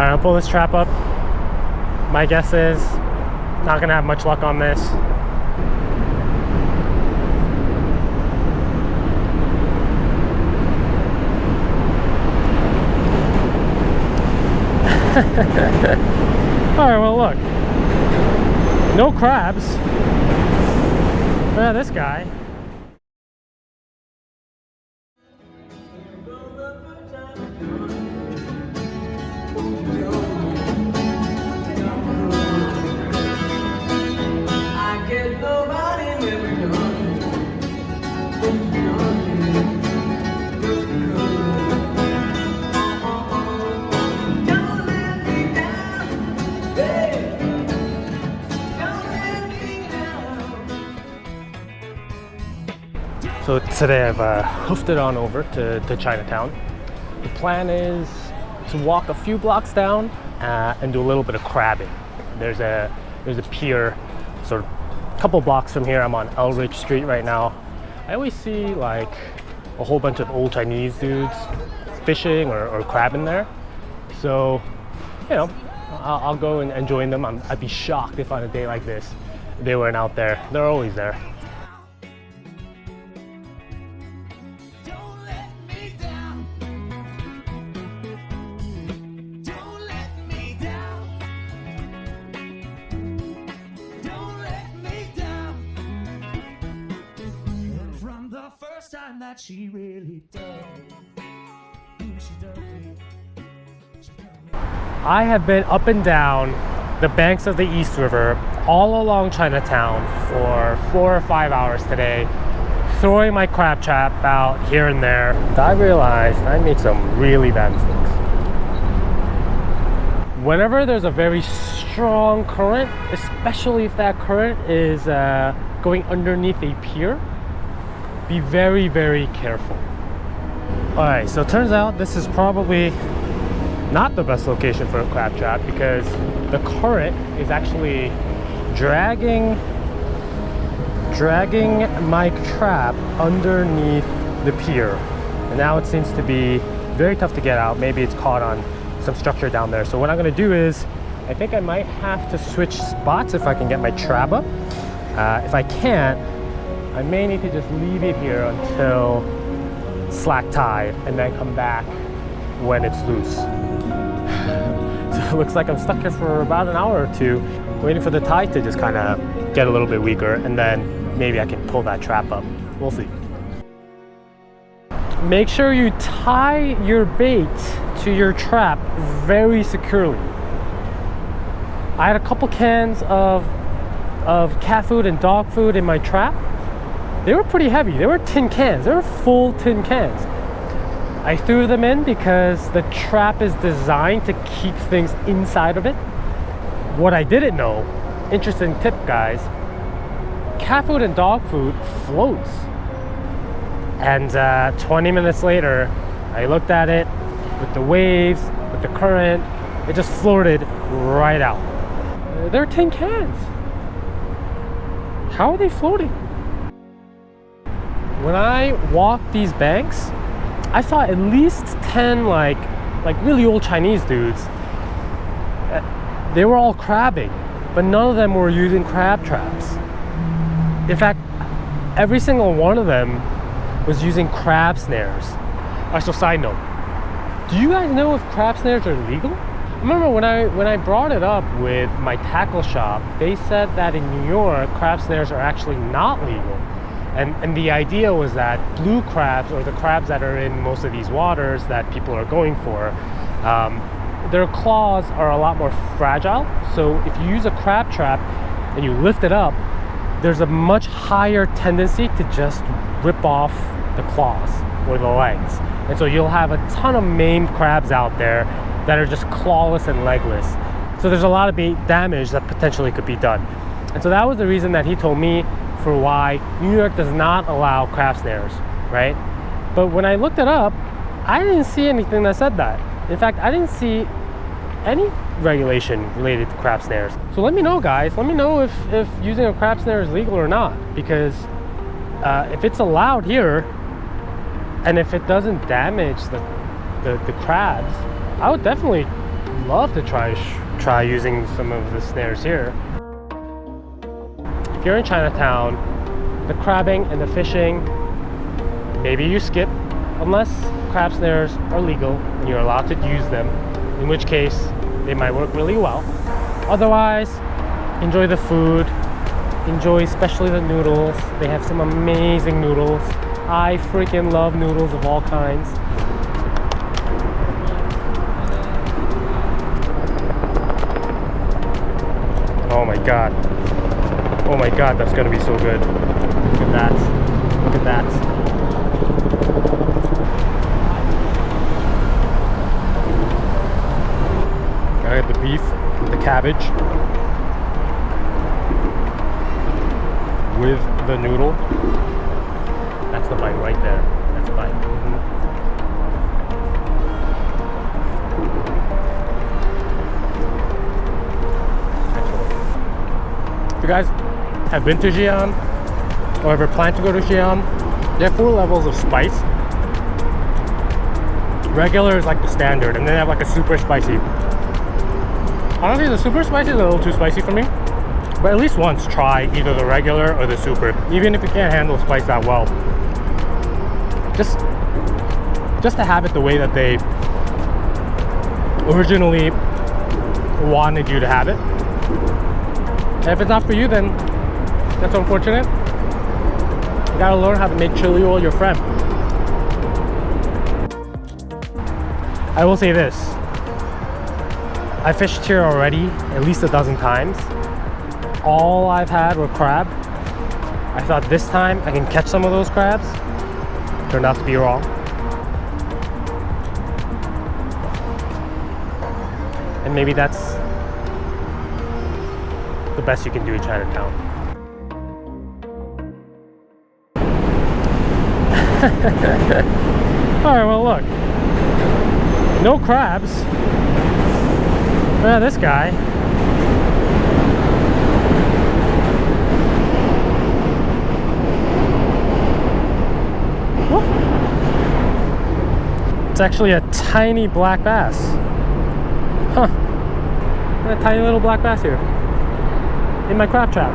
right, I'll pull this trap up. My guess is not gonna have much luck on this. All right, well look, no crabs. Look at this guy. So today I've hoofed it on over to Chinatown. The plan is to walk a few blocks down and do a little bit of crabbing. There's a pier sort of a couple blocks from here. I'm on Elridge Street right now. I always see like a whole bunch of old Chinese dudes fishing or crabbing there. So, you know, I'll go and join them. I'd be shocked if on a day like this they weren't out there. They're always there. That she really does. I have been up and down the banks of the East River all along Chinatown for 4 or 5 hours today, throwing my crab trap out here and there. I realized I made some really bad mistakes. Whenever there's a very strong current, especially if that current is going underneath a pier, be very, very careful. All right, so it turns out this is probably not the best location for a crab trap because the current is actually dragging my trap underneath the pier. And now it seems to be very tough to get out. Maybe it's caught on some structure down there. So what I'm gonna do is, I think I might have to switch spots if I can get my trap up. If I can't, I may need to just leave it here until slack tide and then come back when it's loose. So it looks like I'm stuck here for about an hour or two, waiting for the tide to just kind of get a little bit weaker, and then maybe I can pull that trap up. We'll see. Make sure you tie your bait to your trap very securely. I had a couple cans of cat food and dog food in my trap. They were pretty heavy. They were tin cans. They were full tin cans. I threw them in because the trap is designed to keep things inside of it. What I didn't know, interesting tip guys, cat food and dog food floats. And 20 minutes later, I looked at it with the waves, with the current, it just floated right out. They're tin cans. How are they floating? When I walked these banks, I saw at least 10 like really old Chinese dudes. They were all crabbing, but none of them were using crab traps. In fact, every single one of them was using crab snares. So side note, do you guys know if crab snares are legal? I remember when I brought it up with my tackle shop, they said that in New York, crab snares are actually not legal. And the idea was that blue crabs, or the crabs that are in most of these waters that people are going for, their claws are a lot more fragile. So if you use a crab trap and you lift it up, there's a much higher tendency to just rip off the claws or the legs. And so you'll have a ton of maimed crabs out there that are just clawless and legless. So there's a lot of damage that potentially could be done. And so that was the reason that he told me for why New York does not allow crab snares, right? But when I looked it up, I didn't see anything that said that. In fact, I didn't see any regulation related to crab snares. So let me know, guys. Let me know if using a crab snare is legal or not, because if it's allowed here and if it doesn't damage the crabs, I would definitely love to try using some of the snares here. If you're in Chinatown, the crabbing and the fishing, maybe you skip unless crab snares are legal and you're allowed to use them, in which case they might work really well. Otherwise, enjoy the food, enjoy especially the noodles. They have some amazing noodles. I freaking love noodles of all kinds. Oh my god. Oh my god, that's gonna be so good. Look at that. Look at that. I have the beef with the cabbage with the noodle. That's the bite right there. That's the bite. If you guys have been to Xi'an or ever plan to go to Xi'an, there are 4 levels of spice. Regular is like the standard, and then they have like a super spicy. Honestly, the super spicy is a little too spicy for me, but at least once try either the regular or the super, even if you can't handle spice that well. Just to have it the way that they originally wanted you to have it. And if it's not for you, then that's unfortunate. You gotta learn how to make chili oil your friend. I will say this. I fished here already at least a dozen times. All I've had were crab. I thought this time I can catch some of those crabs. Turned out to be wrong. And maybe that's the best you can do in Chinatown. Alright, well look. No crabs. This guy. Whoa. It's actually a tiny black bass. Huh. A tiny little black bass here in my crab trap.